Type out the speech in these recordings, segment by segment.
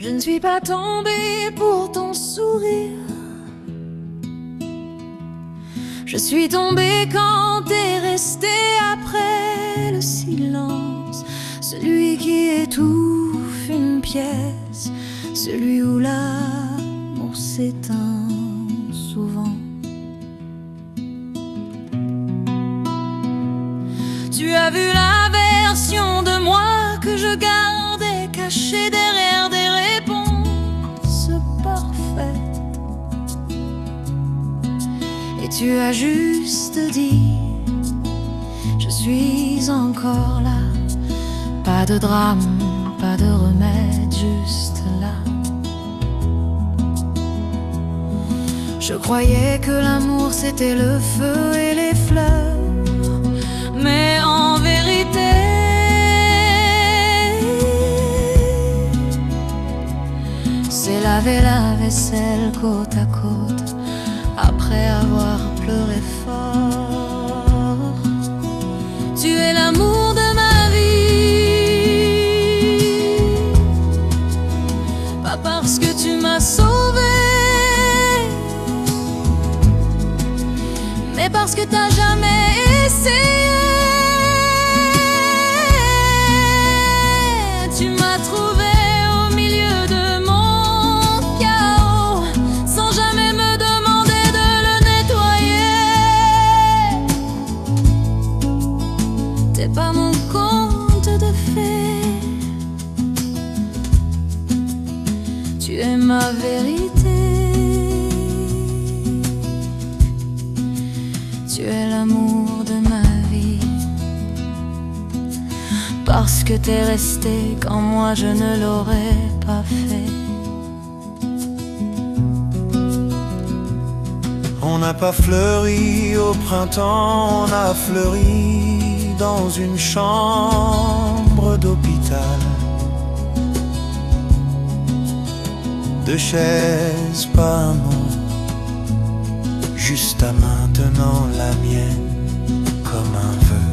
Je ne suis pas tombée pour ton sourire. Je suis tombée quand t'es resté après le silence, celui qui étouffe une pièce, celui où l'amour s'éteint souvent. Tu as vu la version de moi que je gardais cachée derrière des réponses parfaites. Et tu as juste dit, je suis encore là. Pas de drame, pas de remède, juste là. Je croyais que l'amour c'était le feu et les fleurs, mais en vérité c'est laver la vaisselle côte à côte après avoir pleuré fort. Tu es l'amour de ma vie, pas parce que tu m'as sauvé, mais parce que t'as jamais essayé. Tu m'as trouvé au milieu de mon chaos, sans jamais me demander de le nettoyer. T'es pas mon conte de fées, tu es ma vérité. Tu es l'amour de ma vie, parce que t'es resté quand moi je ne l'aurais pas fait. On n'a pas fleuri au printemps, on a fleuri dans une chambre d'hôpital. Deux chaises, pas un mot, juste ta main tenant la mienne comme un vœu.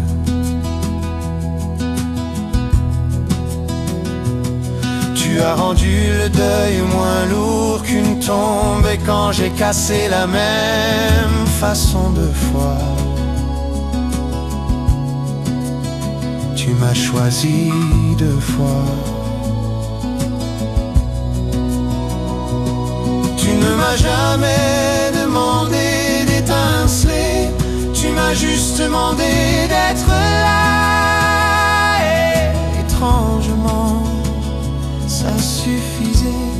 Tu as rendu le deuil moins lourd qu'une tombe, et quand j'ai cassé la même façon de fois, tu m'as choisi deux fois. Tu ne m'as jamais demandé d'étinceler, tu m'as juste demandé d'être là. Et étrangement, ça suffisait.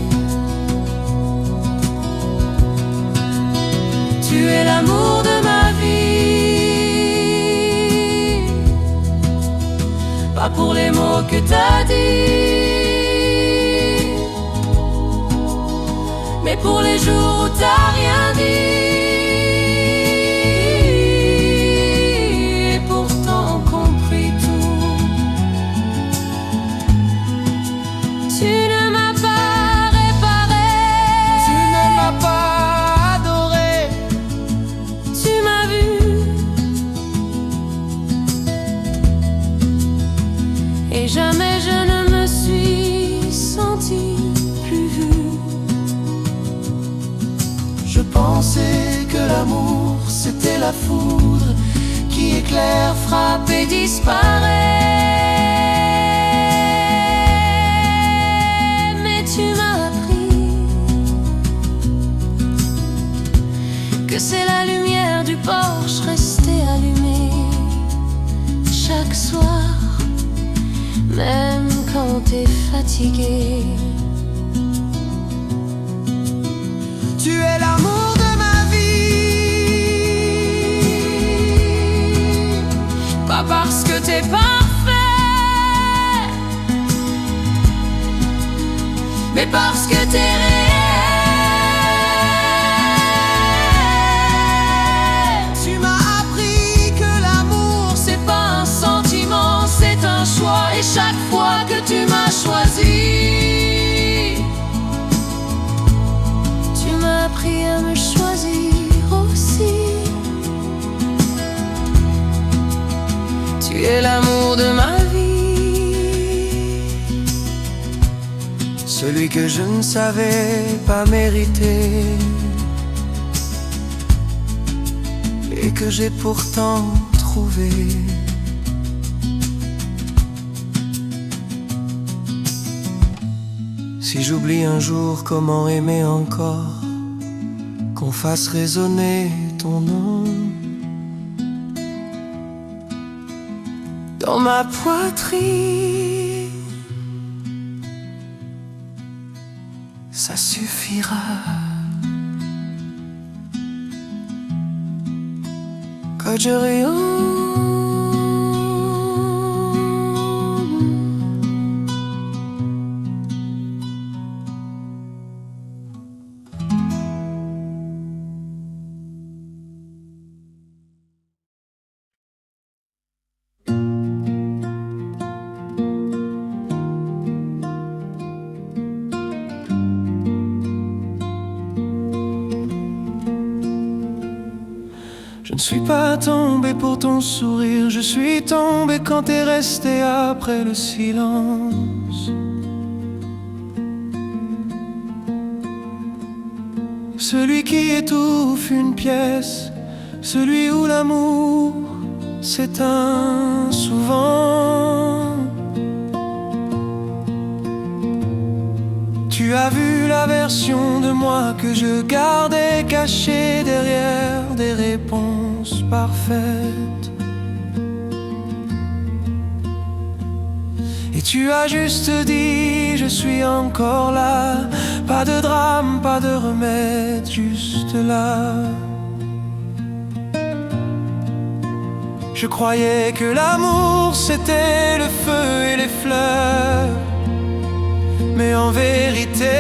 Tu es l'amour de ma vie, pas pour les mots que t'as dit, mais pour les jours où t'as rien dit. Et pourtant compris tout. Tu ne m'as pas réparé, Tu ne m'as pas adoré, tu m'as vu, et jamais je ne me suis senti plus vue. je pensais que l'amour c'était la foudre qui éclaire, Frappe et disparaît, mais tu m'as appris que c'est la lumière du porche restée allumée chaque soir, même quand t'es fatigué. Tu es l'amour de ma vie, Pas parce que t'es parfait, mais parce que t'es réel. tu m'as appris que l'amour C'est pas un sentiment, c'est un choix. Et chaque fois que tu m'as choisi, tu m'as appris à me choisir aussi. Tu es l'amour de ma vie, celui que je ne savais pas mériter et que j'ai pourtant trouvé. Si j'oublie un jour comment aimer encore, qu'on fasse résonner ton nom dans ma poitrine, ça suffira. Quand je rayonne, je ne suis pas tombé pour ton sourire, je suis tombé quand t'es resté après le silence. Celui qui étouffe une pièce, celui où l'amour s'éteint souvent. Tu as vu la version de moi que je gardais cachée derrière des réponses parfaites. Et tu as juste dit, je suis encore là. Pas de drame, pas de remède, juste là. Je croyais que l'amour c'était le feu et les fleurs, mais en vérité,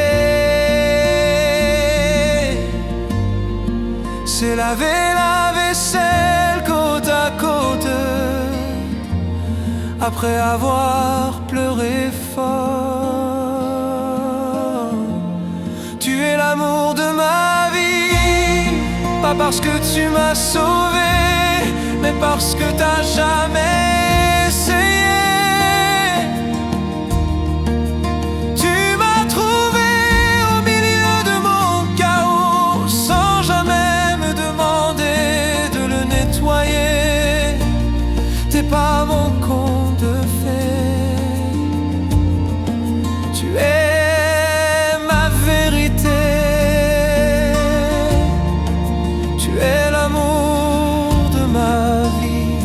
c'est laver la vaisselle côte à côte, après avoir pleuré fort. Tu es l'amour de ma vie, pas parce que tu m'as sauvé, mais parce que t'as jamais essayé. Pas mon conte de fées, tu es ma vérité, tu es l'amour de ma vie,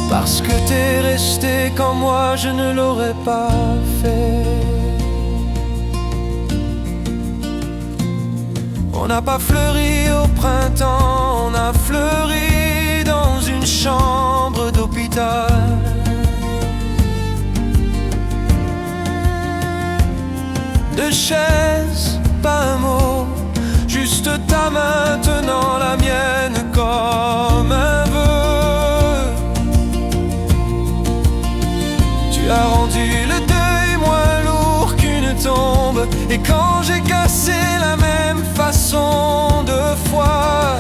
parce que t'es resté quand moi je ne l'aurais pas fait. On n'a pas fleuri au printemps, on a fleuri dans une chambre d'hôpital. Deux chaises, pas un mot, juste ta main tenant la mienne comme un vœu. Tu as rendu le deuil moins lourd qu'une tombe, et quand j'ai cassé la même façon deux fois,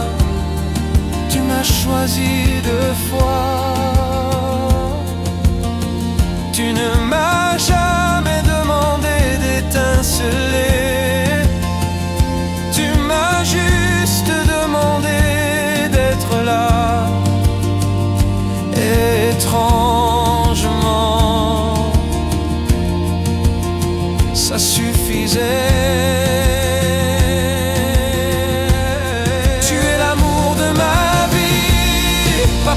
tu m'as choisi deux fois. Tu ne m'as jamais demandé d'étinceler, tu m'as juste demandé d'être là. Étrangement, ça suffisait.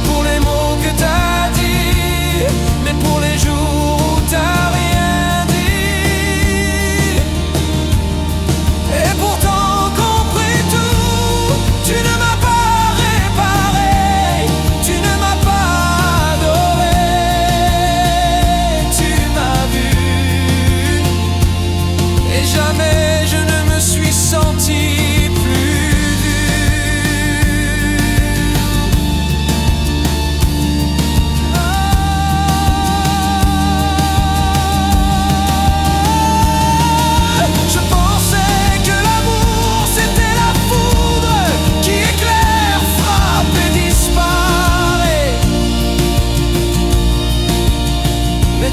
Pour les mots que t'as dit, mais pour les jours où t'as rien dit. Et pourtant, compris tout, tu ne m'as pas réparé, tu ne m'as pas adoré. Tu m'as vu, et jamais je ne me suis senti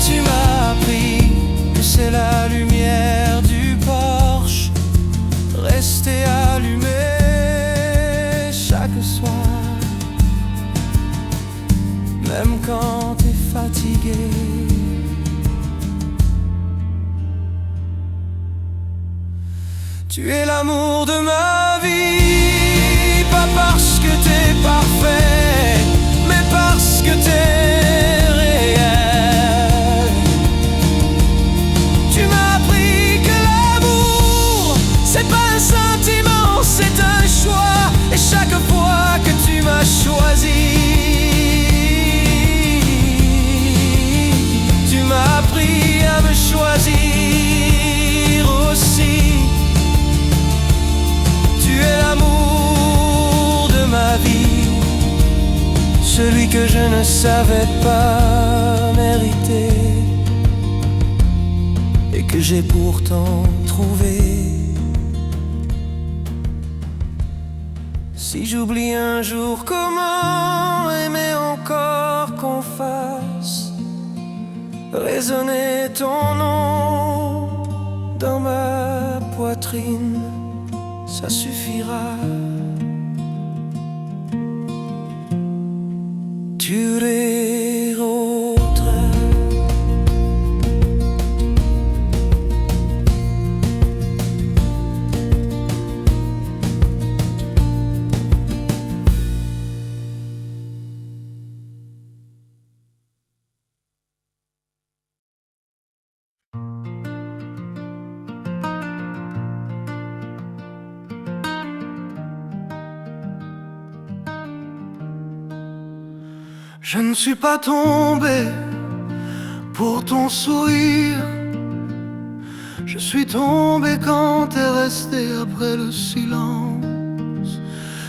tu m'as appris que c'est la lumière du quand t'es fatigué. Tu es l'amour de ma vie, pas parce que t'es parfait, mais parce que t'es réel. Tu m'as appris que l'amour, c'est pas un sentiment, c'est un choix. Et chaque fois que tu m'as choisi, tu m'as appris à me choisir aussi. Tu es l'amour de ma vie, celui que je ne savais pas mériter et que j'ai pourtant trouvé. Si j'oublie un jour, comment aimer encore qu'on fasse résonner ton nom dans ma poitrine? Ça suffira. Tu les autres. Je ne suis pas tombé pour ton sourire. Je suis tombé quand t'es resté après le silence.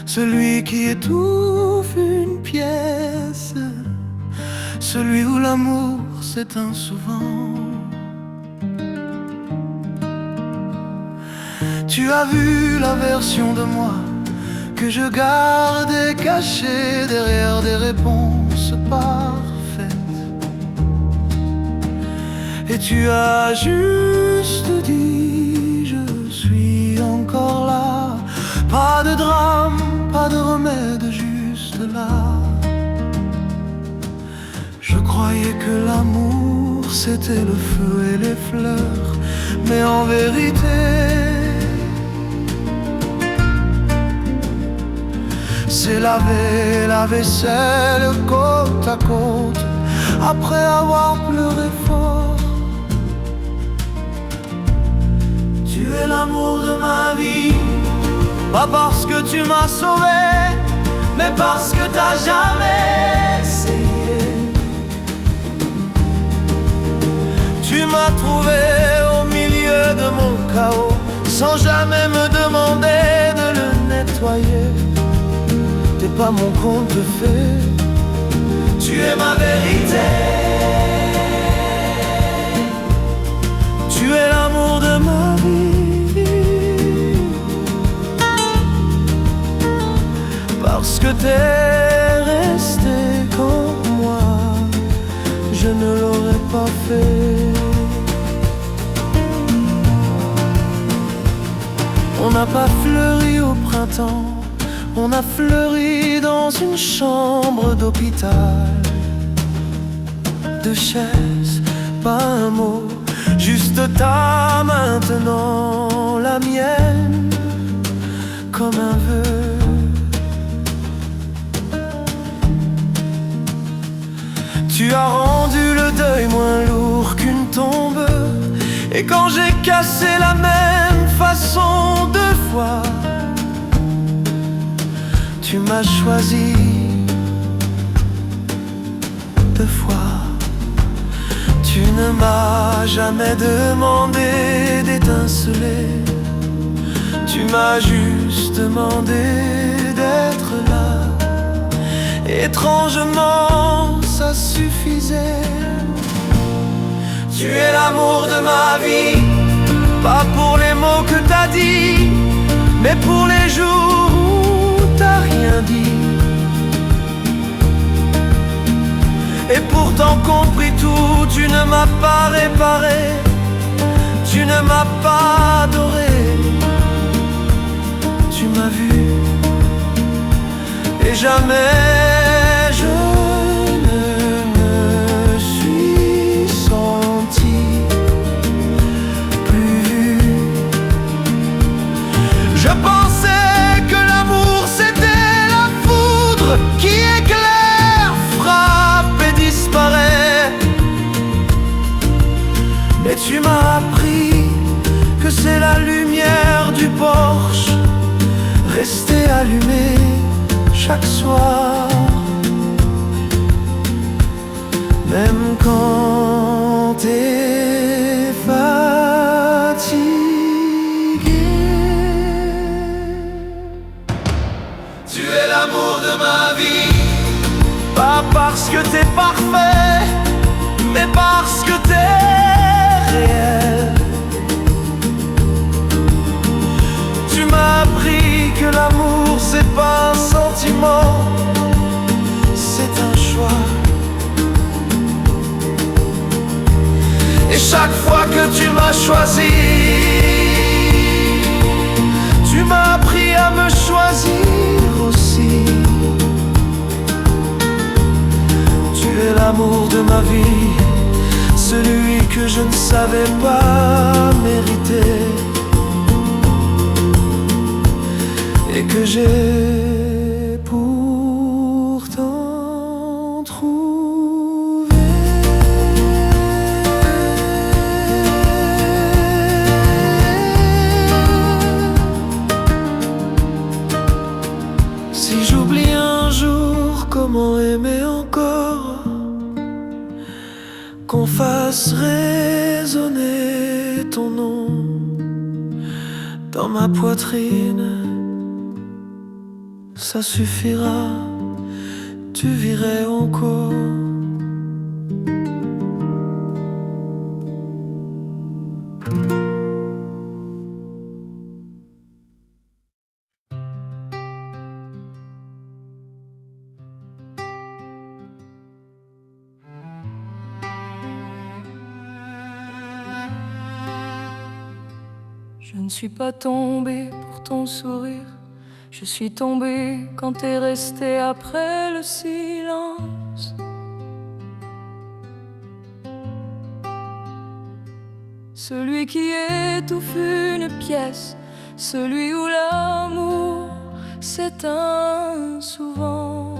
Celui qui étouffe une pièce, celui où l'amour s'éteint souvent. Tu as vu la version de moi que je gardais cachée derrière des réponses parfaites. Et tu as juste dit, je suis encore là. Pas de drame, pas de remède, juste là. Je croyais que l'amour c'était le feu et les fleurs, mais en vérité c'est laver la vaisselle côte à côte après avoir pleuré fort. Tu es l'amour de ma vie, pas parce que tu m'as sauvé, mais parce que t'as jamais essayé. Tu m'as trouvé au milieu de mon chaos, sans jamais me demander de le nettoyer. T'es pas mon conte de fées, tu es ma vérité. Tu es l'amour de ma vie, parce que t'es resté comme moi, je ne l'aurais pas fait. On n'a pas fleuri au printemps, on a fleuri dans une chambre d'hôpital. Deux chaises, pas un mot, juste ta maintenant, la mienne, comme un vœu. Tu as rendu le deuil moins lourd qu'une tombe. Et quand j'ai cassé la même façon deux fois, tu m'as choisi deux fois. Tu ne m'as jamais demandé d'étinceler, tu m'as juste demandé d'être là. Étrangement, ça suffisait. Tu es l'amour de ma vie, pas pour les mots que t'as dit, mais pour les jours où t'as rien dit. Et pourtant compris tout, tu ne m'as pas réparé, tu ne m'as pas adoré. Tu m'as vu et jamais je ne me m'allumer chaque soir, même quand t'es fatigué. Tu es l'amour de ma vie, pas parce que t'es parfait, mais parce que t'es réel. Tu m'as appris que l'amour c'est pas un sentiment, c'est un choix. Et chaque fois que tu m'as choisi, tu m'as appris à me choisir aussi. Tu es l'amour de ma vie, celui que je ne savais pas mériter et que j'ai pourtant trouvé. Si j'oublie un jour, comment aimer encore? Qu'on fasse résonner ton nom dans ma poitrine, ça suffira, tu vivrais encore. Je ne suis pas tombée pour ton sourire, je suis tombée quand t'es resté après le silence. Celui qui étouffe une pièce, celui où l'amour s'éteint souvent.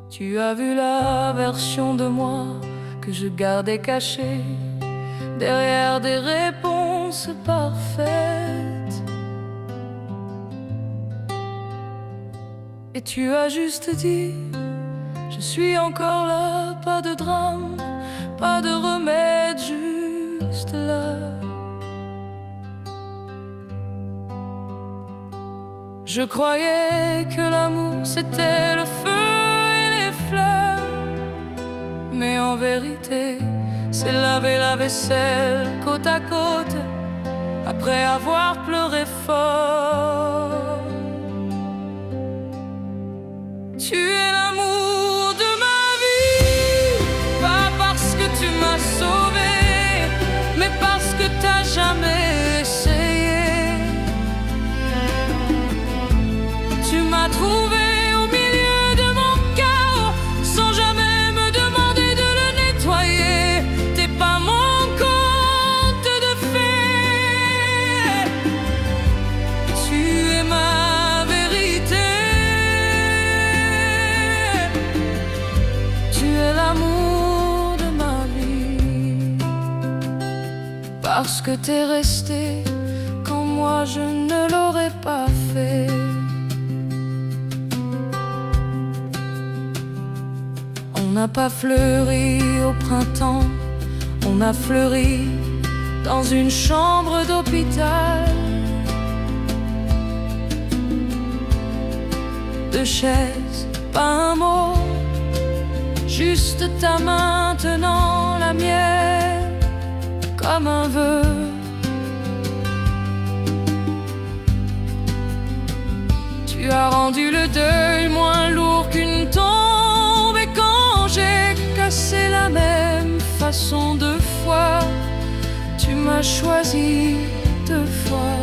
Tu as vu la version de moi que je gardais cachée derrière des réponses parfaites. Et tu as juste dit, je suis encore là, pas de drame, pas de remède, juste là. Je croyais que l'amour c'était le feu et les fleurs, mais en vérité c'est laver la vaisselle côte à côte après avoir pleuré fort. Tu es l'amour de ma vie, pas parce que tu m'as sauvé, mais parce que t'as jamais essayé. Tu m'as trouvé au milieu de mon chaos, sans jamais me demander de le nettoyer. T'es pas mon conte de fées, tu es ma vérité. Tu es l'amour de ma vie, parce que t'es resté quand moi je ne l'aurais pas fait. On n'a pas fleuri au printemps, on a fleuri dans une chambre d'hôpital. Deux chaises, pas un mot, juste ta main tenant la mienne comme un vœu. Tu as rendu le deuil moins lourd qu'une tombe, et quand j'ai cassé la même façon deux fois, tu m'as choisi deux fois.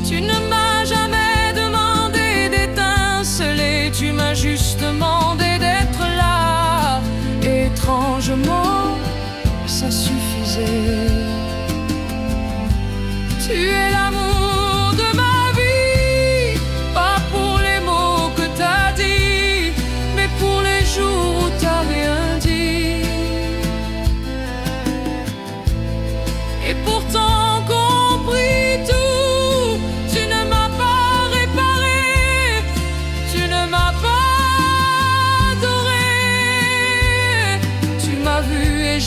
Tu ne m'as jamais demandé d'étinceler, tu m'as juste demandé d'être là. Étrangement, ça suffisait. Tu es l'amour de ma vie, pas pour les mots que t'as dit, mais pour les jours où t'as rien dit. Et pour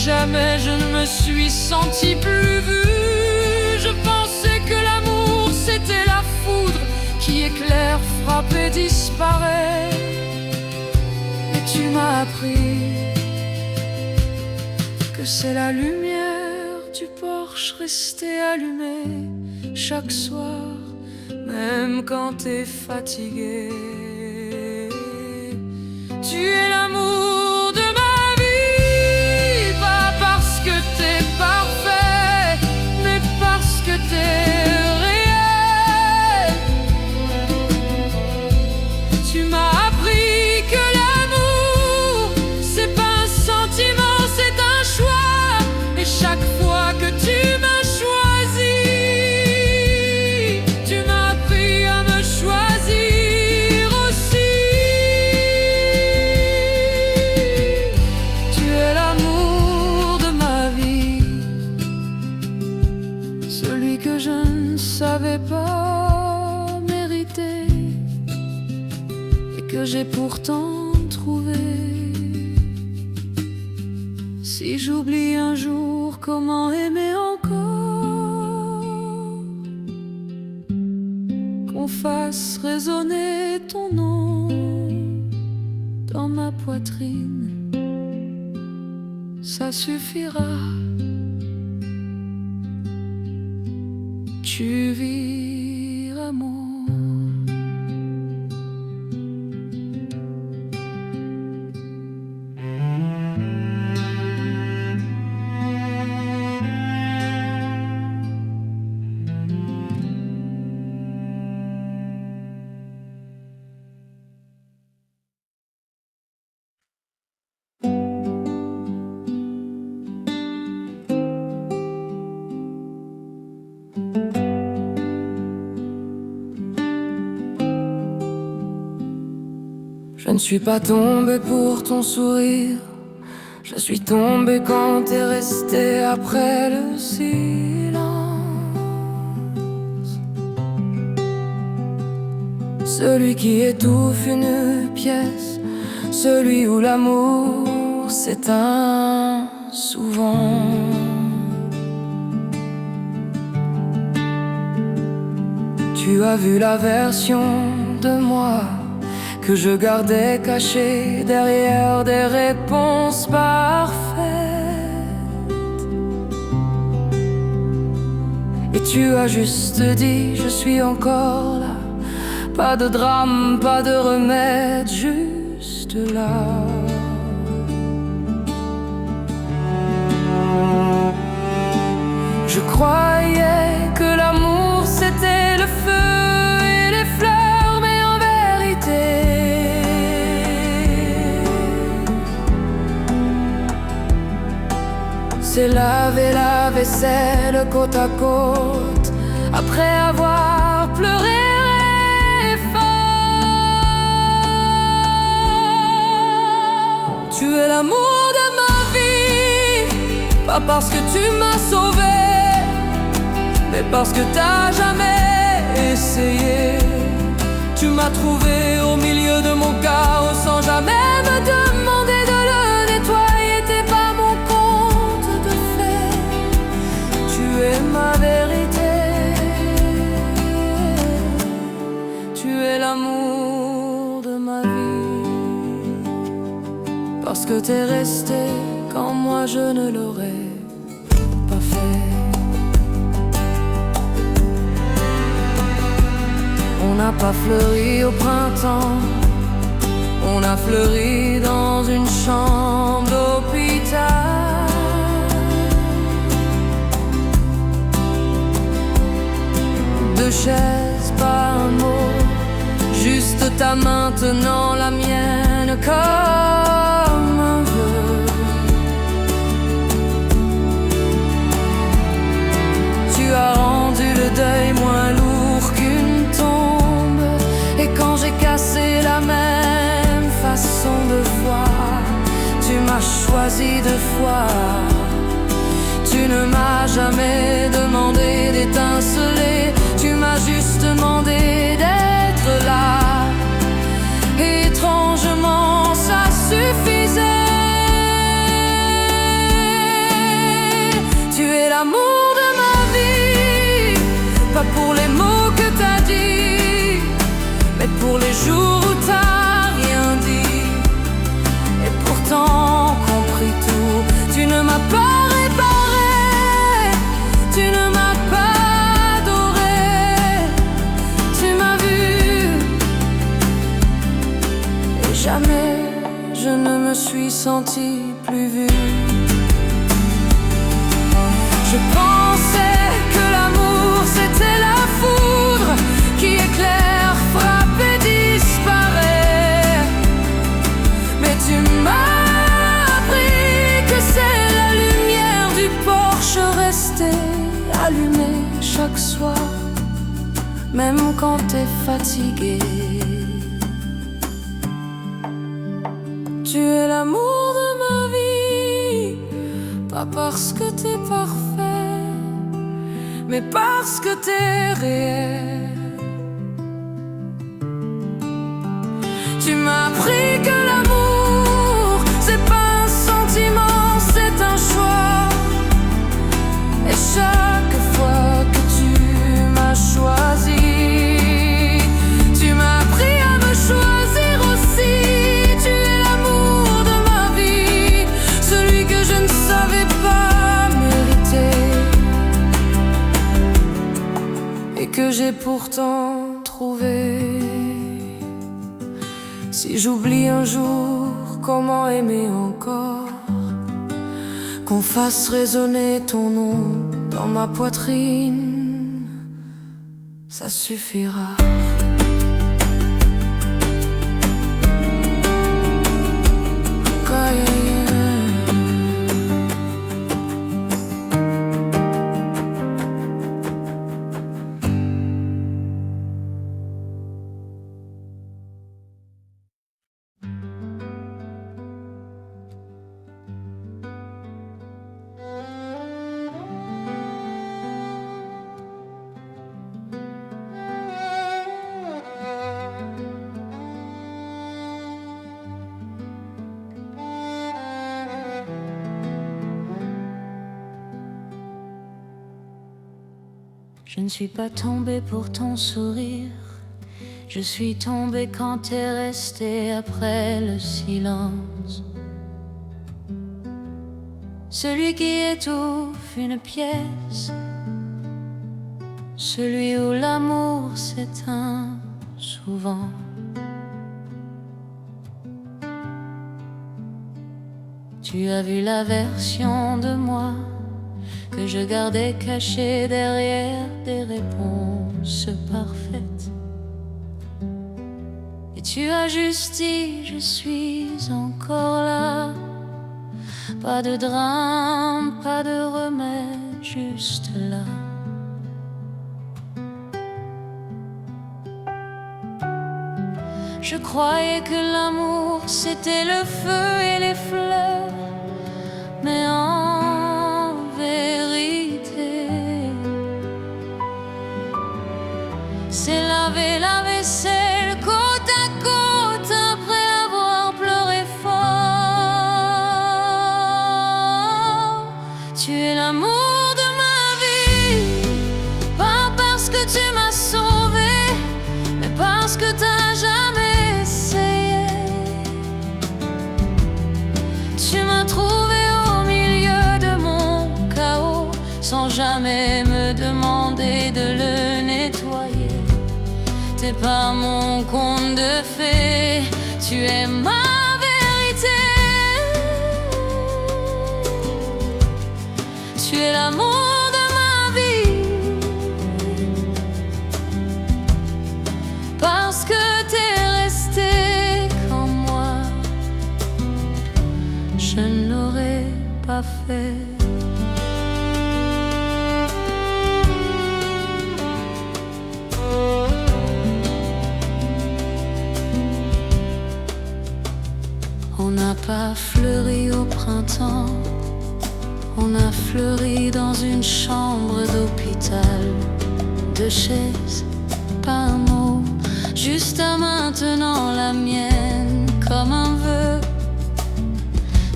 jamais je ne me suis sentie plus vue. Je pensais que l'amour c'était la foudre qui éclaire, frappe et disparaît. Et tu m'as appris que c'est la lumière du porche restée allumée chaque soir, même quand t'es fatigué. Tu es l'amour de ma vie, pas parce que t'es parfait, mais parce que t'es réel. Tu m'as appris que l'amour, c'est pas un sentiment, c'est un choix. Et chaque fois que tu m'as choisi, tu m'as appris à me choisir aussi. Tu es l'amour de ma vie, celui que je ne savais pas mériter et que j'ai pourtant trouvé. Si j'oublie un jour comment aimer encore, qu'on fasse résonner ton nom dans ma poitrine, ça suffira. Tu vis amour. Je ne suis pas tombée pour ton sourire, je suis tombée quand t'es resté après le silence. Celui qui étouffe une pièce, celui où l'amour s'éteint souvent. Tu as vu la version de moi que je gardais cachée derrière des réponses parfaites. Et tu as juste dit, je suis encore là. Pas de drame, pas de remède, juste là. Je croyais que l'amour c'était le feu et les fleurs, mais en vérité c'est laver la vaisselle côte à côte après avoir pleuré fort. Tu es l'amour de ma vie, pas parce que tu m'as sauvé, mais parce que t'as jamais essayé. Tu m'as trouvé au milieu de mon chaos sans jamais me demander de le nettoyer. T'es pas mon conte de fées, tu es ma vérité. Tu es l'amour de ma vie, parce que t'es resté quand moi je ne l'aurais pas fait. On n'a pas fleuri au printemps, on a fleuri dans une chambre d'hôpital. Deux chaises, pas un mot, juste ta main tenant la mienne comme un vœu. Tu as rendu le deuil moins lourd qu'une tombe. Et quand j'ai cassé la même façon de voir, tu m'as choisi deux fois. Tu ne m'as jamais demandé d'étinceler, tu m'as juste demandé d'être là. Étrangement, ça suffisait. Jamais je ne me suis sentie plus vue. Je pensais que l'amour c'était la foudre qui éclaire, frappe et disparaît. Mais tu m'as appris que c'est la lumière du porche restée allumée chaque soir, même quand t'es fatigué. Tu es l'amour de ma vie, pas parce que t'es parfait, mais parce que t'es réel. Tu m'as appris que l'amour, c'est pas un sentiment, c'est un choix. Et chaque fois que tu m'as choisi, tu m'as appris à me choisir aussi. Tu es l'amour de ma vie, celui que je ne savais pas mériter et que j'ai pourtant trouvé. Si j'oublie un jour, comment aimer encore? Qu'on fasse résonner ton nom dans ma poitrine, ça suffira. Je ne suis pas tombée pour ton sourire, je suis tombée quand t'es resté après le silence. Celui qui étouffe une pièce, celui où l'amour s'éteint souvent. Tu as vu la version de moi que je gardais cachée derrière des réponses parfaites. Et tu as juste dit, je suis encore là. Pas de drame, pas de remède, juste là. Je croyais que l'amour c'était le feu et les fleurs, mais en vérité c'est laver la vaisselle côte à côte après avoir pleuré fort. Tu es l'amour de ma vie, pas parce que tu m'as sauvé, mais parce que t'as jamais essayé. Tu m'as trouvé au milieu de mon chaos, sans jamais me demander de le nettoyer. T'es pas mon conte de fées, tu es ma vérité. Tu es l'amour de ma vie, parce que t'es resté comme moi, je ne l'aurais pas fait. On n'a pas fleuri au printemps, on a fleuri dans une chambre d'hôpital. Deux chaises, pas un mot, juste à maintenant la mienne comme un vœu.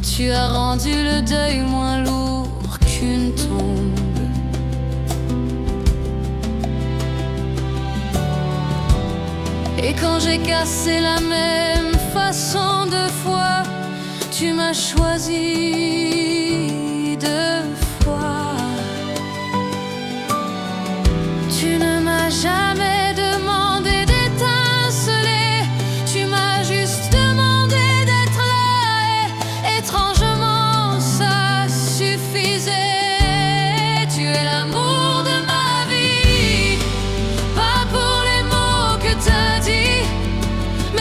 Tu as rendu le deuil moins lourd qu'une tombe. Et quand j'ai cassé la même façon de fois, tu m'as choisi deux fois. Tu ne m'as jamais demandé d'étinceler, tu m'as juste demandé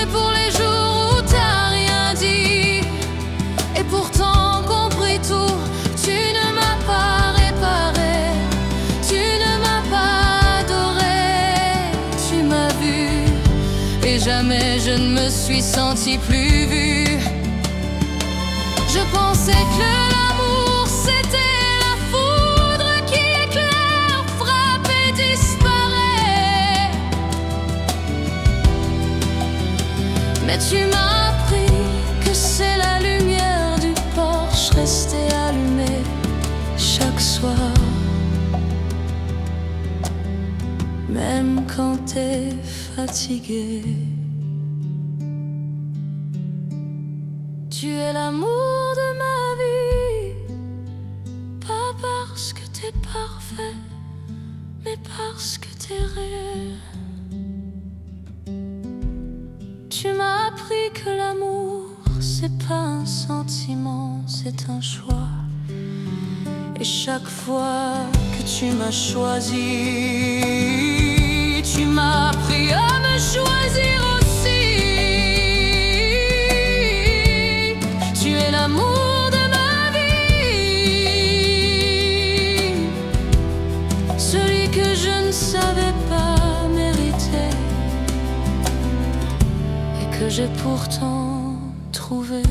c'est pour les jours où t'as rien dit et pourtant compris tout. Tu ne m'as pas réparé, tu ne m'as pas adoré. Tu m'as vu et jamais je ne me suis sentie plus vue. Je pensais que l'amour c'était la foudre qui éclaire, frappe et disparaît. Mais tu m'as appris que c'est la lumière du porche restée allumée chaque soir, même quand t'es fatigué. Tu es l'amour de ma vie, pas parce que t'es parfait, mais parce que t'es réel. Tu m'as appris que l'amour, c'est pas un sentiment, c'est un choix. Et chaque fois que tu m'as choisi, tu m'as appris à me choisir aussi. Tu es l'amour de ma vie, celui que je ne savais pas mériter et que j'ai pourtant trouvé.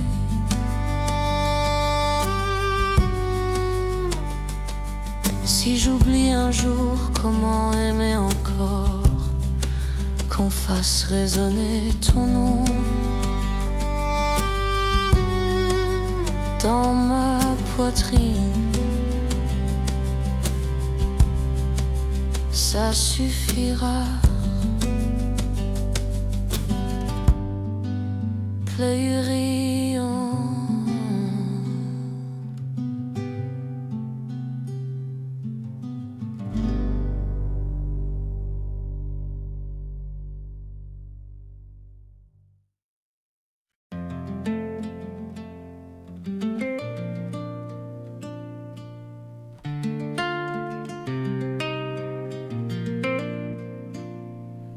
Si j'oublie un jour comment aimer encore, qu'on fasse résonner ton nom dans ma poitrine, ça suffira. Pleurions.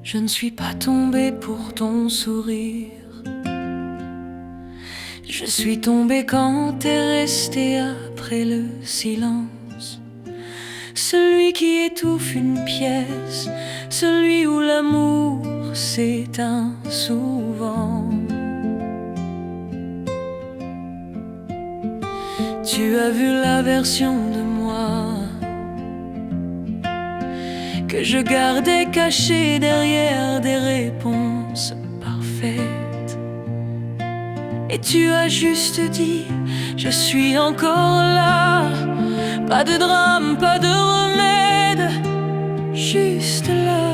Je ne suis pas tombée pour ton sourire. Je suis tombée quand t'es resté après le silence. Celui qui étouffe une pièce, celui où l'amour s'éteint souvent. Tu as vu la version de moi que je gardais cachée derrière des réponses parfaites. Et tu as juste dit, je suis encore là. Pas de drame, pas de remède, juste là.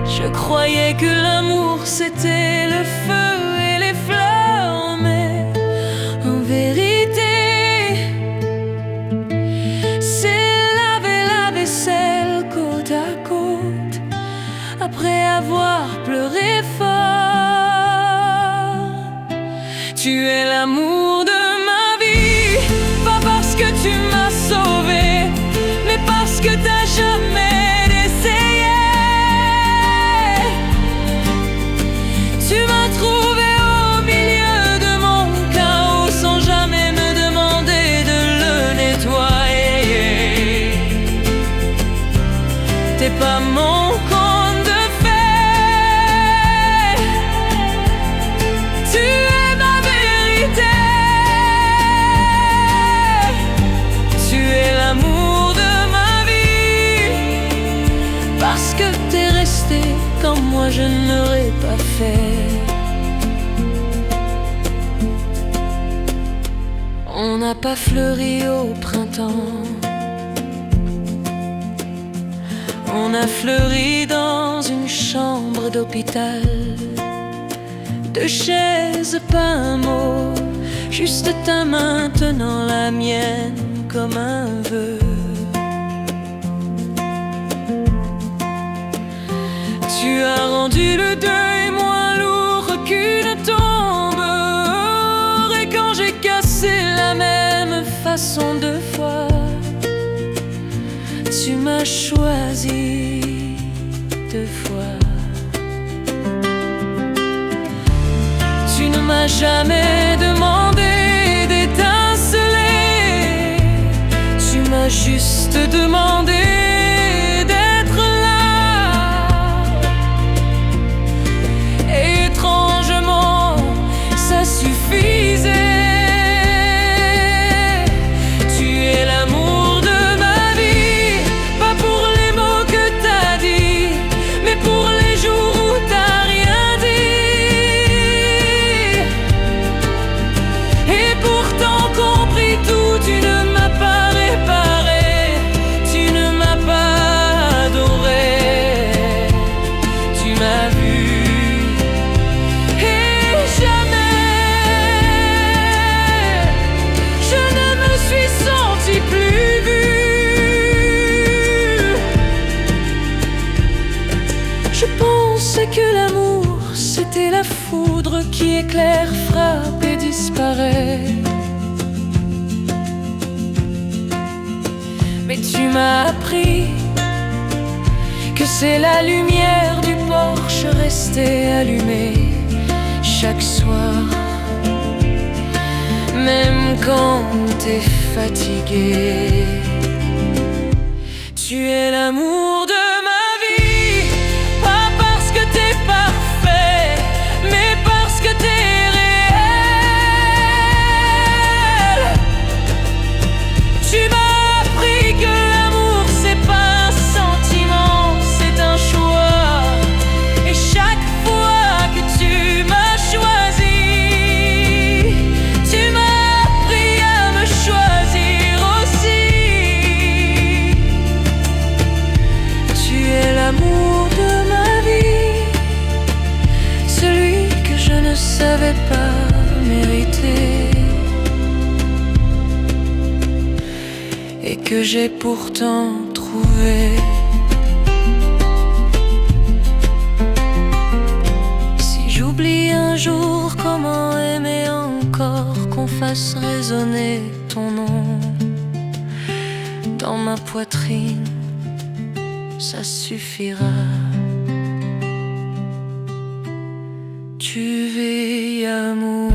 Je croyais que l'amour c'était le feu et les fleurs, mais en vérité c'est laver la vaisselle côte à côte après avoir pleuré fort. Tu es l'amour de ma vie, pas parce que tu m'as sauvé, mais parce que t'as jamais essayé. Tu m'as trouvé au milieu de mon chaos sans jamais me demander de le nettoyer. T'es pas mon conte de fées, tu es ma vérité. Tu es l'amour de ma vie, parce que t'es resté quand moi je n'aurais pas fait. On n'a pas fleuri au printemps, on a fleuri dans une chambre d'hôpital. Deux chaises, pas un mot, juste ta main tenant la mienne comme un vœu. Tu as rendu le deuil moins lourd qu'une tombe. Et quand j'ai cassé la même façon deux fois, tu m'as choisi deux fois. m'as jamais demandé d'étinceler, tu m'as juste demandé d'être là. Et étrangement, ça suffisait. Tu es l'amour de ma vie, pas pour les mots que t'as dit, mais pour les jours où t'as rien dit. Et pourtant compris tout, tu ne m'as pas réparé, tu ne m'as pas adoré, tu m'as vu. Et jamais je ne me suis sentie plus vue. Je pensais que l'amour c'était la foudre qui éclaire, frappe et disparaît. Mais tu m'as appris que c'est la lumière du porche restée allumée chaque soir, même quand t'es fatigué. Tu es l'amour de ma vie, pas parce que t'es parfait, mais parce que t'es réel. Tu m'as appris que l'amour c'est pas un sentiment, c'est un choix. Et chaque fois que tu m'as choisi, tu m'as appris à me choisir aussi. Tu es l'amour de ma vie, celui que je ne savais pas mériter et que j'ai pourtant trouvé. Si j'oublie un jour, comment aimer encore, qu'on fasse résonner ton nom dans ma poitrine, ça suffira. Tu vis amour.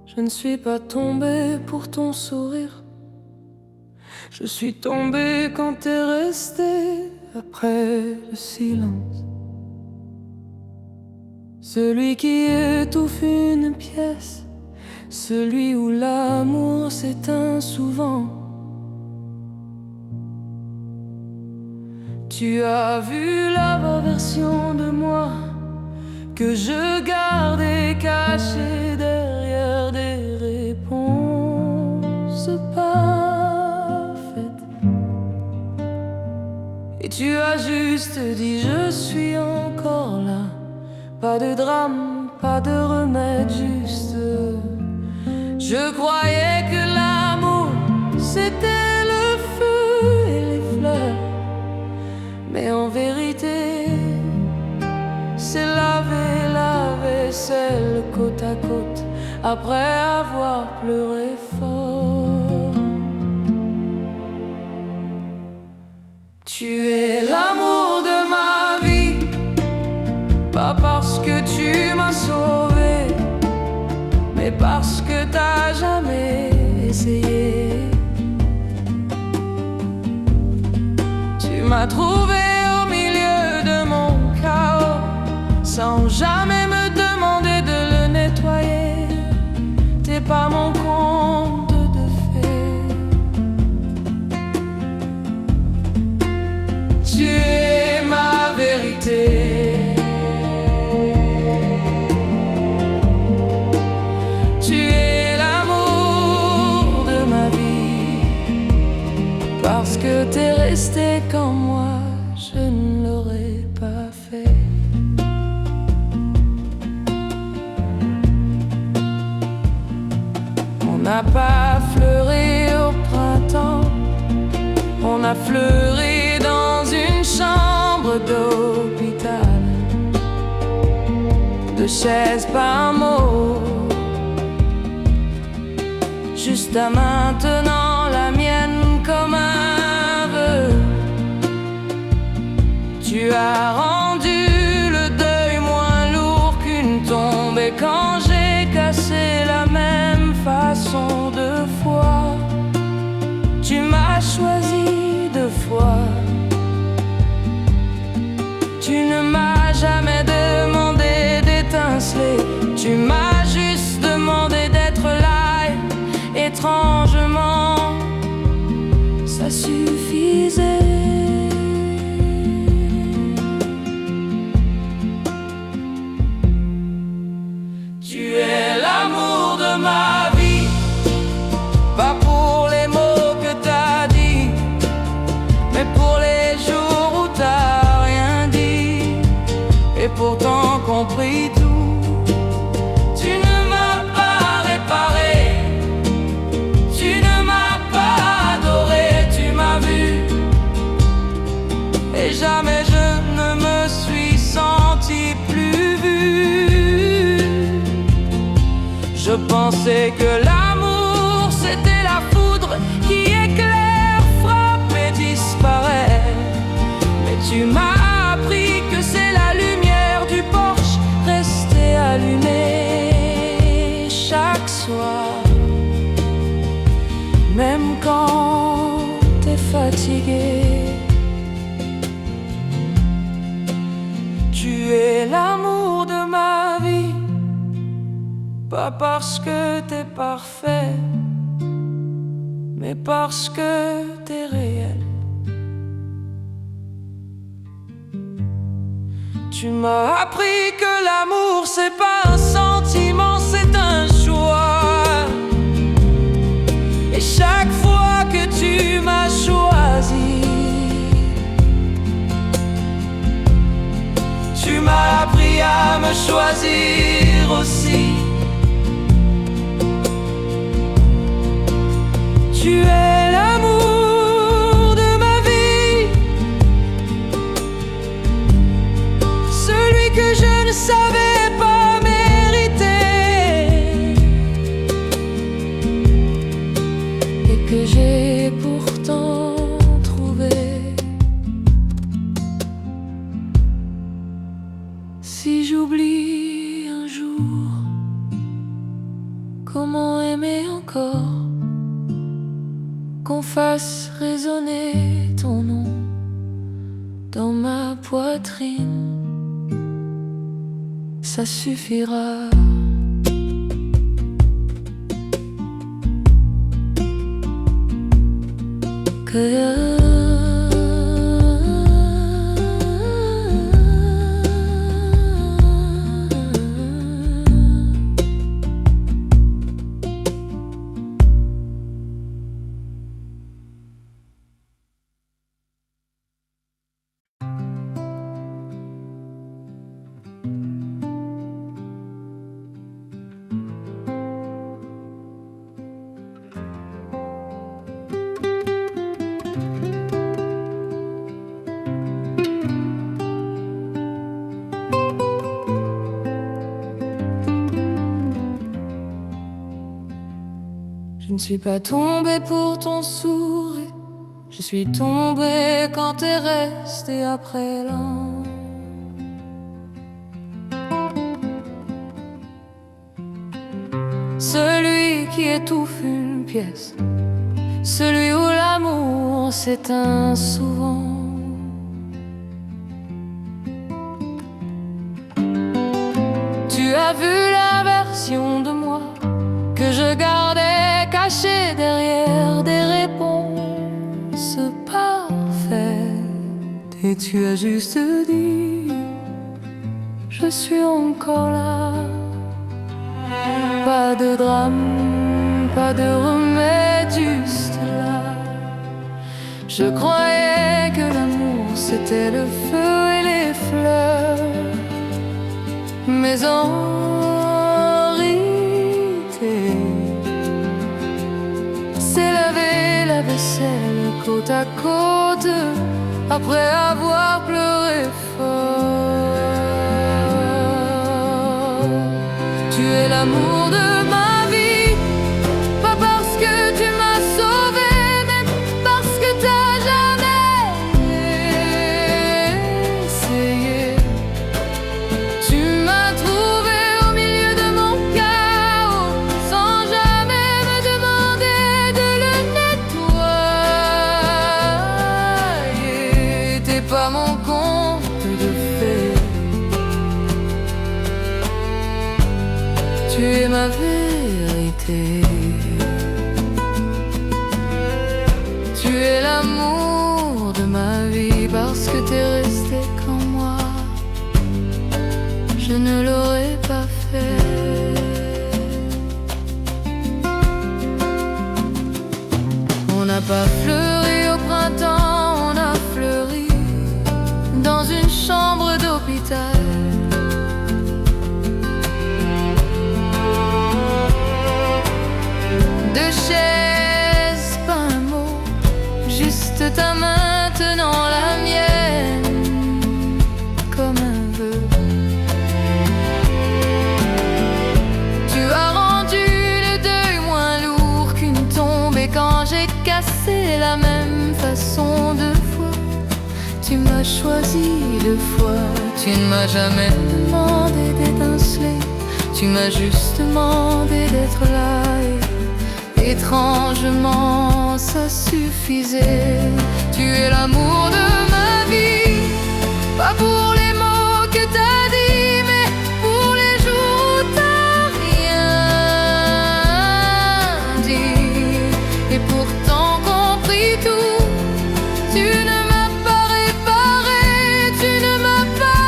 Je ne suis pas tombée pour ton sourire, je suis tombée quand t'es resté après le silence. Celui qui étouffe une pièce, celui où l'amour s'éteint souvent. Tu as vu la vraie version de moi que je gardais cachée derrière des réponses parfaites. Et tu as juste dit je suis encore là. Pas de drame, pas de remède, juste je croyais que l'amour c'était le feu et les fleurs. Mais en vérité c'est laver la vaisselle côte à côte après avoir pleuré fort. Tu es l'amour de ma vie, pas parce que tu m'as sauvé, mais parce que t'as jamais essayé. Tu m'as trouvé au milieu de mon chaos, sans jamais me demander de le nettoyer. T'es pas mon conte de fées. Tu es ma vérité. Tu es l'amour de ma vie, parce que t'es resté quand moi je ne l'aurais pas fait. On n'a pas fleuri au printemps, on a fleuri dans une 2 chaises, pas un mot. Juste à maintenant la mienne comme un vœu. Tu as rendu le deuil moins lourd qu'une tombe. Et quand j'ai cassé la même façon 2 fois, tu m'as choisi 2 fois. Tu ne m'as jamais demandé d'étinceler, tu m'as juste demandé d'être là. Étrangement, ça suffisait. Tu es l'amour de ma vie, pas pour les mots que t'as dit, mais pour les jours où t'as rien dit, et pourtant compris tout. Tu ne m'as pas réparé, tu ne m'as pas adoré, tu m'as vu, et jamais je ne me suis senti plus vu. Je pensais que l'amour c'était la foudre qui éclaire, frappe et disparaît. Mais tu m'as appris que c'est la lumière du porche restée allumée chaque soir. Même quand t'es fatigué, tu es l'amour de ma vie. Pas parce que t'es parfait, mais parce que t'es réel. Tu m'as appris que l'amour c'est pas un sentiment, c'est un choix. Et chaque fois que tu m'as choisi, tu m'as appris à me choisir aussi. Tu es l'amour de ma vie, celui que je ne savais pas mériter et que j'ai pourtant trouvé. Si j'oublie un jour, comment aimer encore? Qu'on fasse résonner ton nom dans ma poitrine, ça suffira. Que je ne suis pas tombée pour ton sourire, je suis tombée quand t'es resté après l'an. Celui qui étouffe une pièce, celui où l'amour s'éteint souvent. Tu as vu la version de moi que je gardais cachée derrière des réponses parfaites, et tu as juste dit: je suis encore là. Pas de drame, pas de remède, juste là. Je croyais que l'amour c'était le feu et les fleurs, mais en réalité c'est laver la vaisselle côte à côte après avoir pleuré fort. es l'amour de ma vie. Pas parce que tu m'as sauvé, mais parce que t'as jamais essayé. Tu m'as trouvé au milieu de mon chaos, sans jamais me demander de le nettoyer. T'es pas mon conte de fées, tu es ma vérité. Tu es l'amour de ma vie, parce que t'es resté comme moi, je ne l'aurais pas fait. On n'a pas fleuri au printemps, on a fleuri dans une chambre d'hôpital. Deux chaises, pas un mot, juste ta main tenant la mienne comme un vœu. Tu as rendu le deuil moins lourd qu'une tombe, et quand j'ai cassé la même façon deux fois, tu m'as choisi deux fois. Tu ne m'as jamais demandé d'étinceler, tu m'as juste demandé d'être là, et étrangement ça suffisait. Tu es l'amour de ma vie, pas pour les mots que t'as dit, mais pour les jours où t'as rien dit. Et pourtant compris tout, tu ne m'as pas réparé, tu ne m'as pas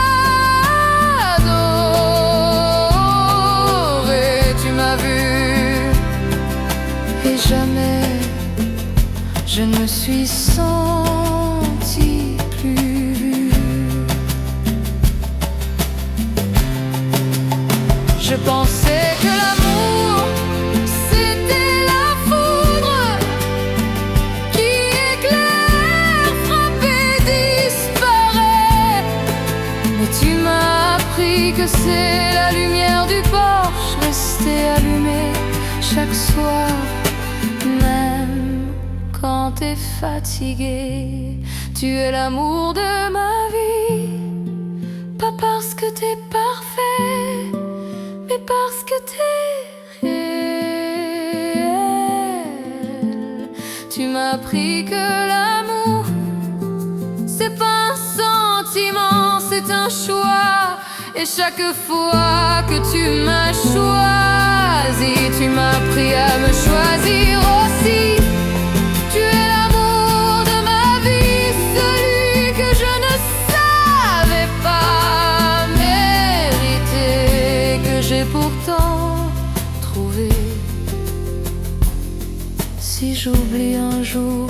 adoré. Tu m'as vu et jamais je ne me suis sentie plus vue. Je pensais que l'amour c'était la foudre qui éclaire, frappe et disparaît. Mais tu m'as appris que c'est la lumière du porche restée allumée chaque soir, même quand t'es fatigué. Tu es l'amour de ma vie, pas parce que t'es parfait, mais parce que t'es réel. Tu m'as appris que l'amour c'est pas un sentiment, c'est un choix. Et chaque fois que tu m'as choisi, tu m'as appris à me choisir aussi. Tu es l'amour de ma vie, celui que je ne savais pas mériter, que j'ai pourtant trouvé. Si j'oublie un jour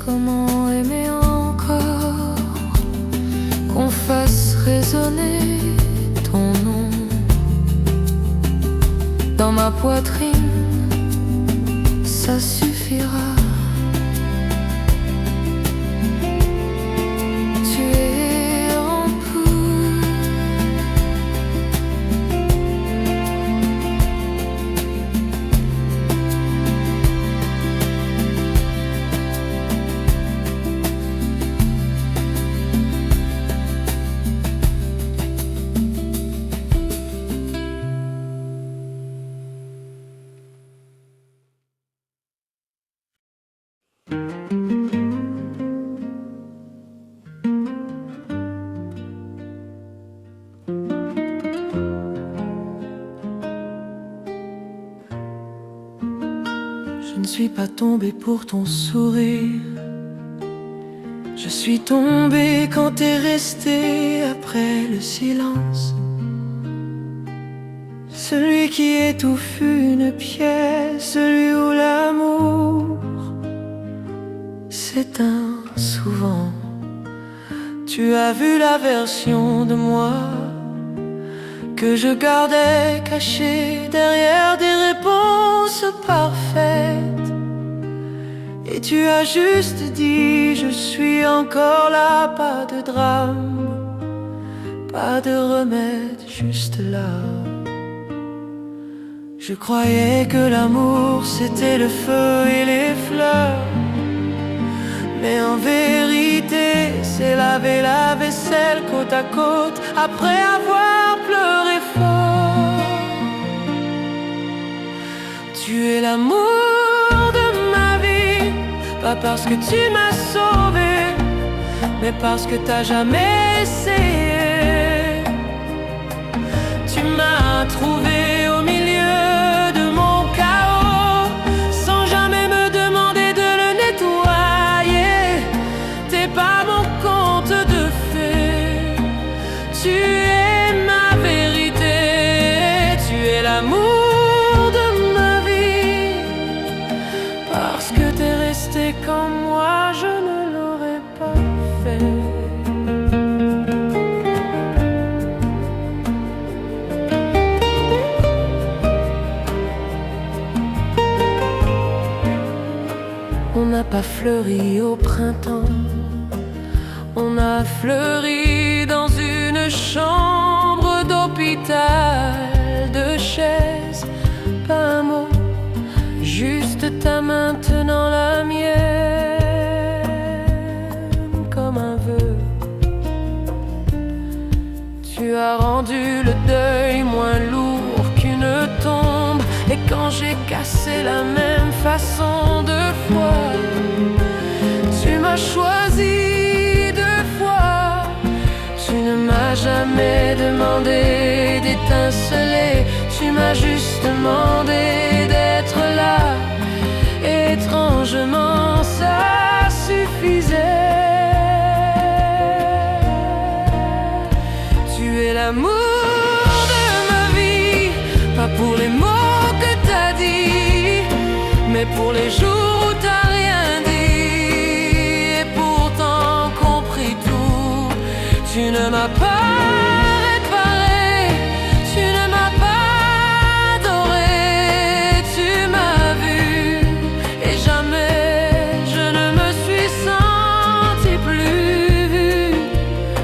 comment aimer encore, qu'on fasse résonner ton nom dans ma poitrine, ça suffira. Tu es en poule. Je ne suis pas tombée pour ton sourire, je suis tombée quand t'es resté après le silence. Celui qui étouffe une pièce, celui où l'amour s'éteint souvent. Tu as vu la version de moi que je gardais cachée derrière des réponses parfaites. Et tu as juste dit, je suis encore là, pas de drame, pas de remède, juste là. Je croyais que l'amour c'était le feu et les fleurs, mais en vérité c'est laver la vaisselle côte à côte après avoir pleuré fort. Tu es l'amour de ma vie, pas parce que tu m'as sauvé, mais parce que t'as jamais essayé. Tu m'as trouvé au milieu de mon chaos, sans jamais me demander de le nettoyer. T'es pas mon conte de fées, tu es ma vérité. Tu es l'amour de ma vie, parce que t'es resté comme moi, je ne l'aurais pas fait. On n'a pas fleuri au printemps, on a fleuri dans une chambre d'hôpital, de chaises, pas un mot, juste ta main tenant la mienne comme un vœu. Tu as rendu le deuil moins lourd qu'une tombe, et quand j'ai cassé la même façon deux fois, tu m'as choisi deux fois. Tu ne m'as jamais demandé d'étinceler, tu m'as juste demandé d'être là. Étrangement ça suffisait. Tu es l'amour de ma vie, pas pour les mots que t'as dit, mais pour les jours où t'as rien dit et pourtant compris tout. Tu ne m'as pas réparé, tu ne m'as pas adoré, tu m'as vu et jamais je ne me suis senti plus vu.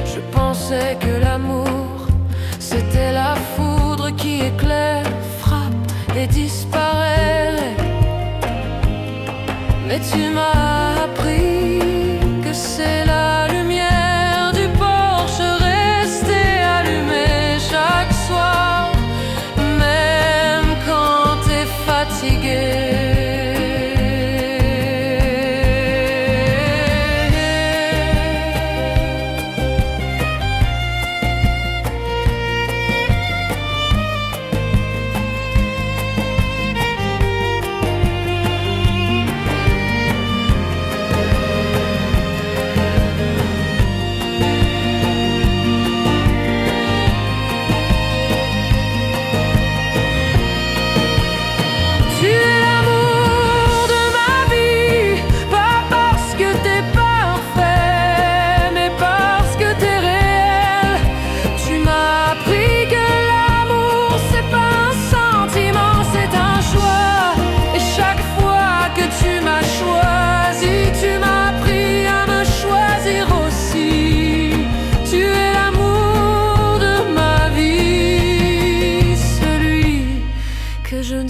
Je pensais que l'amour c'était la foudre qui éclaire, frappe et disparaît, mais tu m'as appris que c'est la lumière du porche restée allumée chaque soir, même quand t'es fatigué.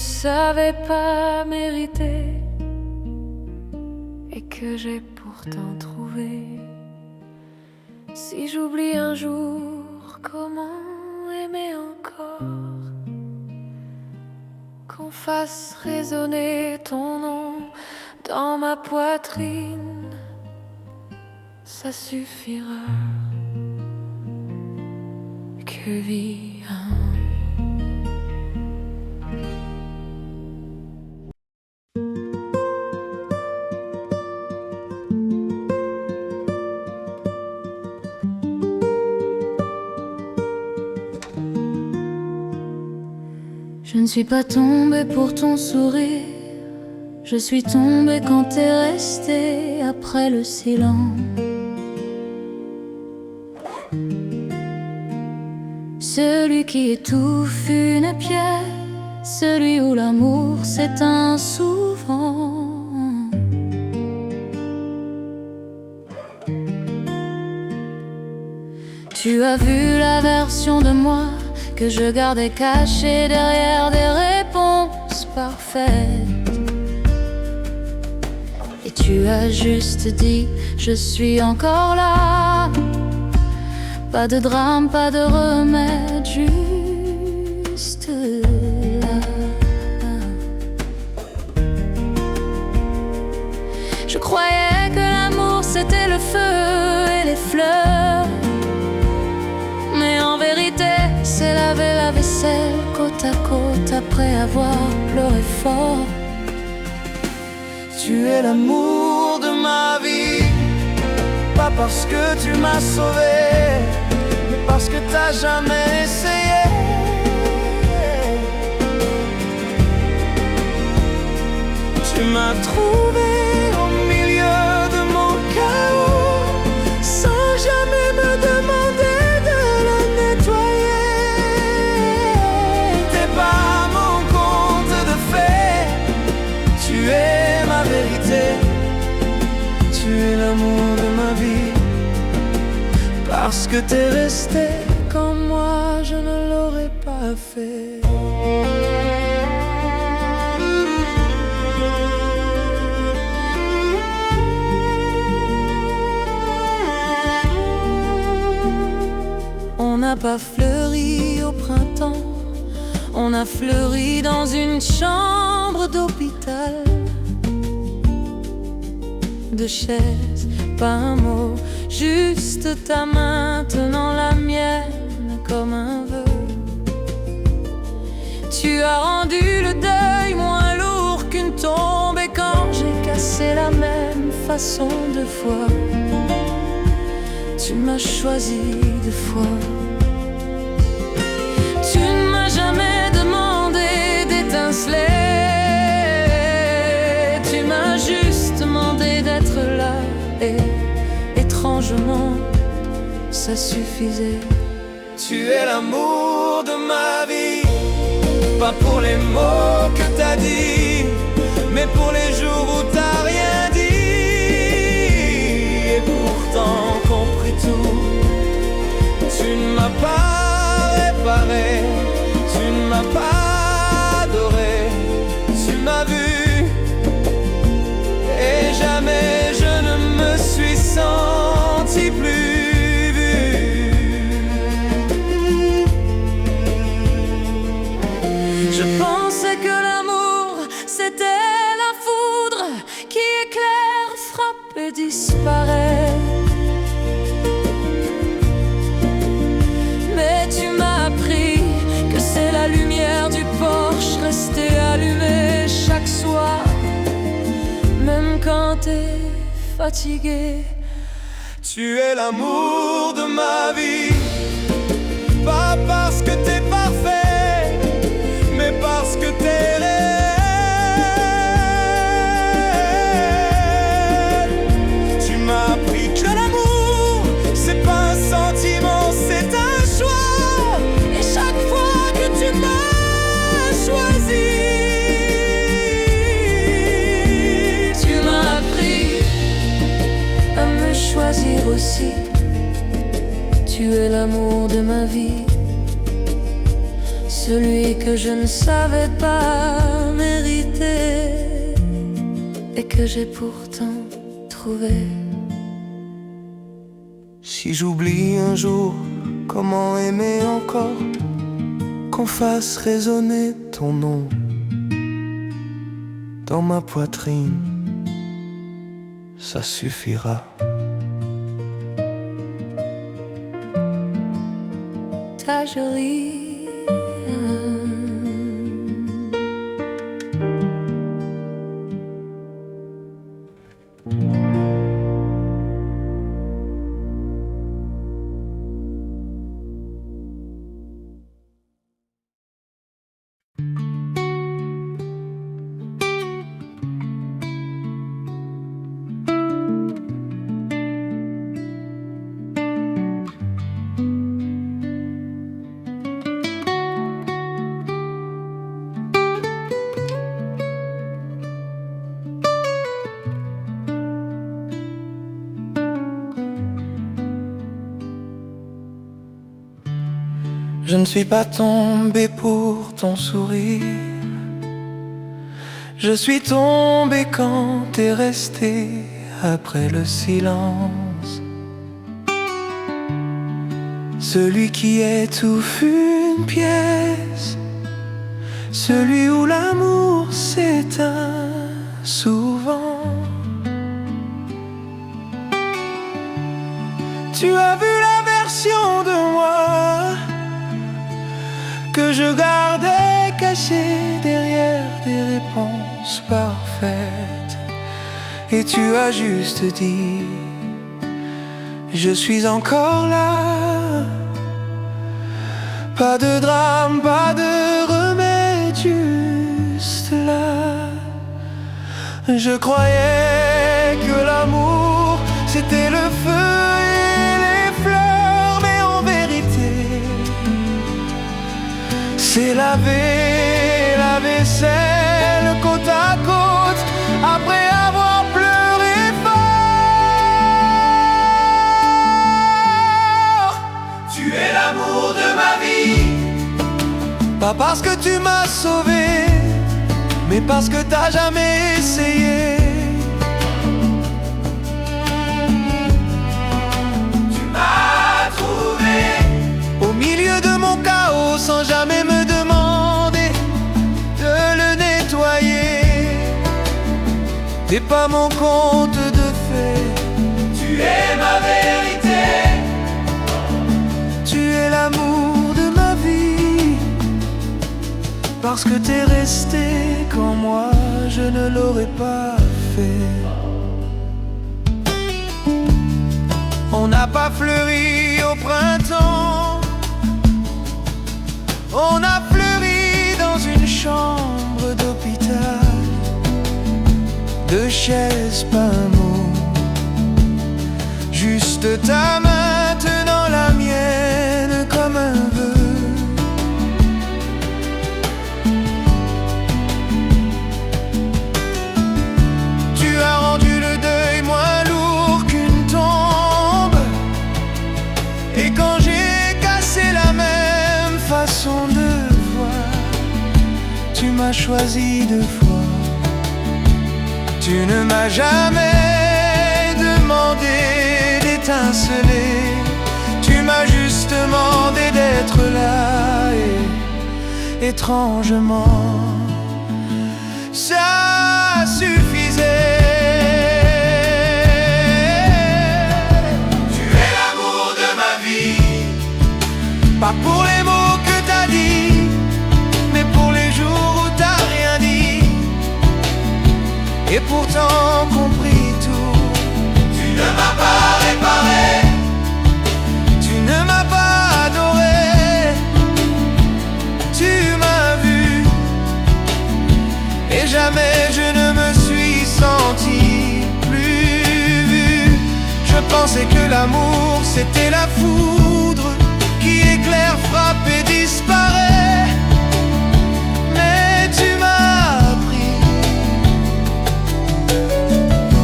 Savais pas mériter et que j'ai pourtant trouvé. Si j'oublie un jour, comment aimer encore? Qu'on fasse résonner ton nom dans ma poitrine, ça suffira. Que vie, hein. Je ne suis pas tombée pour ton sourire, je suis tombée quand t'es resté après le silence. Celui qui étouffe une pierre, celui où l'amour s'éteint souvent. Tu as vu la version de moi que je gardais cachée derrière des réponses. parfaite. Et tu as juste dit, je suis encore là. Pas de drame, pas de remède, juste là. Je croyais que l'amour c'était le feu et les fleurs, mais en vérité c'est laver la vaisselle côte à côte après avoir pleuré fort. Tu es l'amour de ma vie, pas parce que tu m'as sauvé, mais parce que t'as jamais essayé. Tu m'as trouvé au milieu de mon chaos, sans jamais me demander de le nettoyer. T'es pas mon conte de fées, tu es ma vérité. Tu es l'amour de ma vie, parce que t'es resté quand moi je ne l'aurais pas fait. On n'a pas fleuri au printemps, on a fleuri dans une chambre d'hôpital. De chaise, pas un mot, juste ta main tenant la mienne comme un vœu. Tu as rendu le deuil moins lourd qu'une tombe, et quand j'ai cassé la même façon deux fois, tu m'as choisi deux fois. Tu ne m'as jamais demandé d'étinceler, tu m'as juste demandé d'être là, et étrangement, ça suffisait. Tu es l'amour de ma vie, pas pour les mots que t'as dit, mais pour les jours où t'as rien dit, et pourtant compris tout. Tu ne m'as pas réparé, tu ne m'as pas adoré, tu m'as vu, et jamais je ne me suis senti plus vu. Je pensais que l'amour c'était la foudre qui éclaire, frappe et disparaît. Mais tu m'as appris que c'est la lumière du porche restée allumée chaque soir, même quand t'es fatigué. Tu es l'amour de ma vie, pas parce que t'es parfait, mais parce que t'es réel. Tu m'as appris que l'amour, c'est pas un sentiment, c'est un choix. Et chaque fois que tu m'as choisi, Tu m'as appris à me choisir aussi. Tu es l'amour de ma vie, celui que je ne savais pas mériter, et que j'ai pourtant trouvé. si j'oublie un jour comment aimer encore, qu'on fasse résonner ton nom dans ma poitrine, ça suffira. Ta jolie Je ne suis pas tombé pour ton sourire, Je suis tombé quand t'es resté après le silence. Celui qui étouffe une pièce, celui où l'amour s'éteint souvent. Tu as vu la version de moi que je gardais cachée derrière des réponses parfaites. Et tu as juste dit, je suis encore là. Pas de drame, pas de remède, juste là. Je croyais que l'amour c'était le feu et les fleurs, mais en vérité c'est laver la vaisselle côte à côte après avoir pleuré fort. Tu es l'amour de ma vie, pas parce que tu m'as sauvé, mais parce que t'as jamais essayé. Tu m'as trouvé au milieu de mon chaos sans jamais me demander de le nettoyer. T'es pas mon conte de fées, tu es ma vérité. Tu es l'amour de ma vie, parce que t'es resté quand moi je ne l'aurais pas fait. On n'a pas fleuri au printemps, on a fleuri dans une chambre d'hôpital. Deux chaises, pas un mot, juste ta main tenant la mienne comme un vœu. Tu as rendu le deuil moins lourd qu'une tombe. Et quand j'ai cassé la même façon de voir, tu m'as choisi deux fois. Tu ne m'as jamais demandé d'étinceler, tu m'as juste demandé d'être là. Et étrangement, ça suffisait. Tu es l'amour de ma vie, pas pour les mots que t'as dit, mais pour les jours où t'as rien dit et pourtant compris tout. Tu ne m'as pas réparé, tu ne m'as pas adoré, tu m'as vu et jamais je ne me suis senti plus vu. Je pensais que l'amour c'était la foudre qui éclaire, frappe et disparaît. Mais tu m'as appris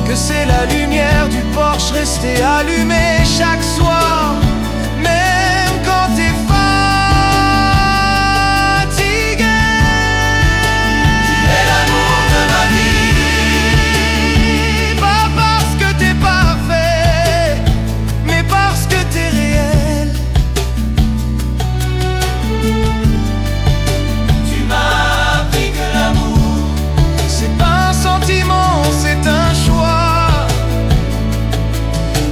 que c'est la lumière du porche restée allumée chaque soir, même quand t'es fatigué. Tu es l'amour de ma vie, pas parce que t'es parfait, mais parce que t'es réel. Tu m'as appris que l'amour, c'est pas un sentiment, c'est un choix.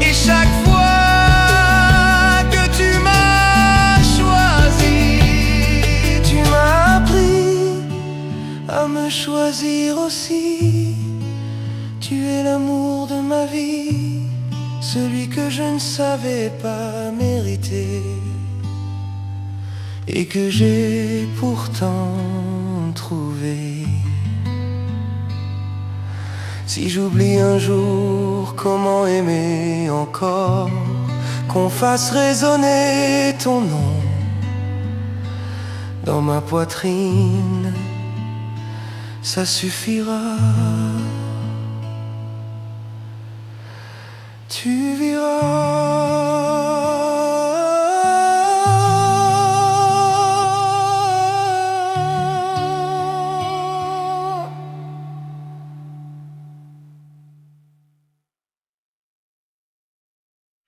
Et chaque fois que tu m'as choisi, tu m'as appris à me choisir aussi. Tu es l'amour de ma vie, celui que je ne savais pas mériter et que j'ai pourtant trouvé. Si j'oublie un jour comment aimer encore, qu'on fasse résonner ton nom dans ma poitrine, ça suffira. Tu verras.